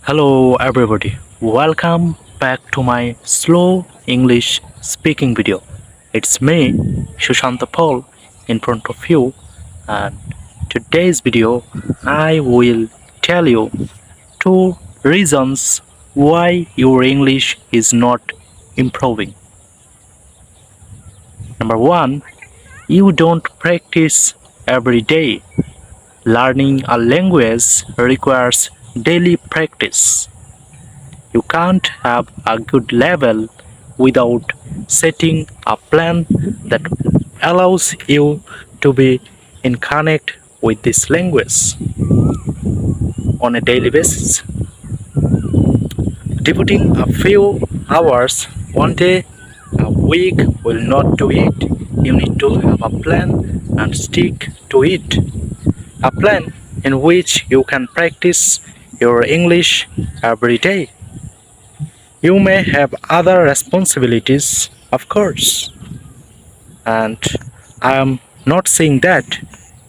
Hello everybody, welcome back to my slow English speaking video. It's me, Shushanta Paul, in front of you, and today's video I will tell you two reasons why your English is not improving. Number one, you don't practice every day. Learning a language requires daily practice. You can't have a good level without setting a plan that allows you to be in connect with this language on a daily basis. Devoting a few hours one day a week will not do it. You need to have a plan and stick to it. A plan in which you can practice your English every day. You may have other responsibilities, of course, and I am not saying that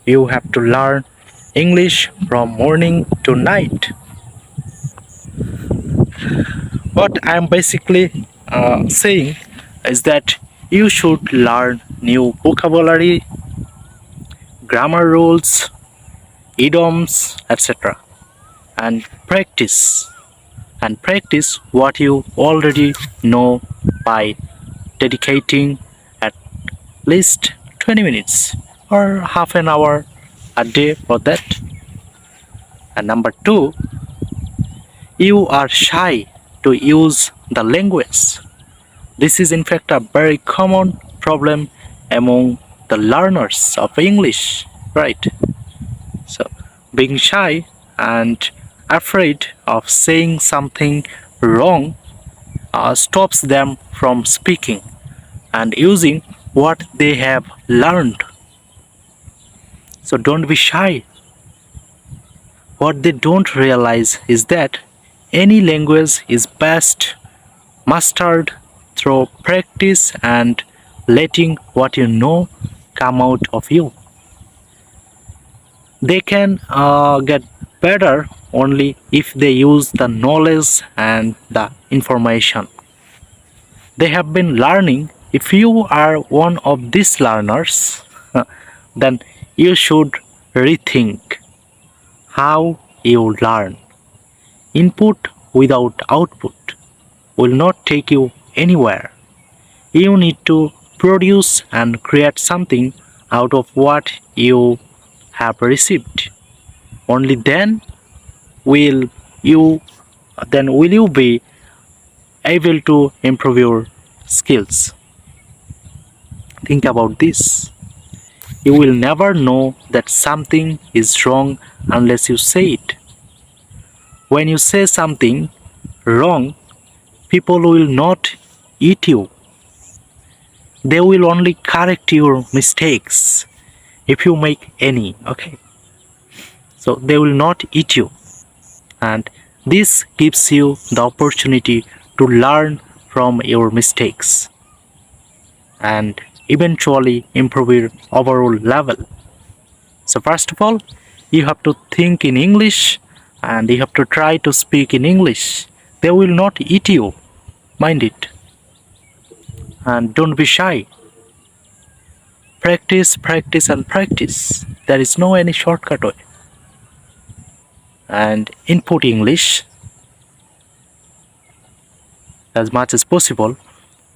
you have to learn English from morning to night. What I am basically saying is that you should learn new vocabulary, grammar rules, idioms, etc. and practice what you already know by dedicating at least 20 minutes or half an hour a day for that. And number two, you are shy to use the language. This is in fact a very common problem among the learners of English, right? So being shy and afraid of saying something wrong stops them from speaking and using what they have learned. So don't be shy. What they don't realize is that any language is best mastered through practice and letting what you know come out of you. They can get better only if they use the knowledge and the information they have been learning. If you are one of these learners, then you should rethink how you learn. Input without output will not take you anywhere. You need to produce and create something out of what you have received. Only then will you be able to improve your skills. Think about this. You will never know that something is wrong unless you say it. When you say something wrong, people will not eat you. They will only correct your mistakes if you make any, okay? So they will not eat you, and this gives you the opportunity to learn from your mistakes and eventually improve your overall level. So first of all, you have to think in English and you have to try to speak in English. They will not eat you, mind it. And don't be shy. Practice, practice and practice. There is no any shortcut way. And input English as much as possible.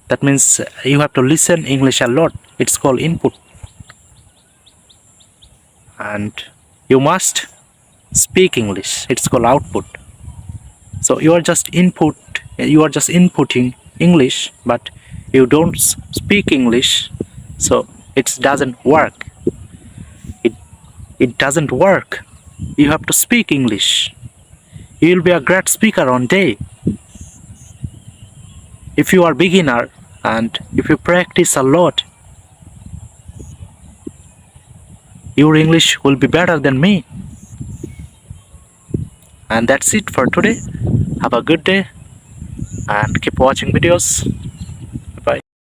That means you have to listen English a lot. It's called input. And you must speak English. It's called output. So you are just inputting English, but you don't speak English, so it doesn't work. It doesn't work. You have to speak English. You will be a great speaker one day. If you are beginner and if you practice a lot, your English will be better than me. And that's it for today. Have a good day and keep watching videos.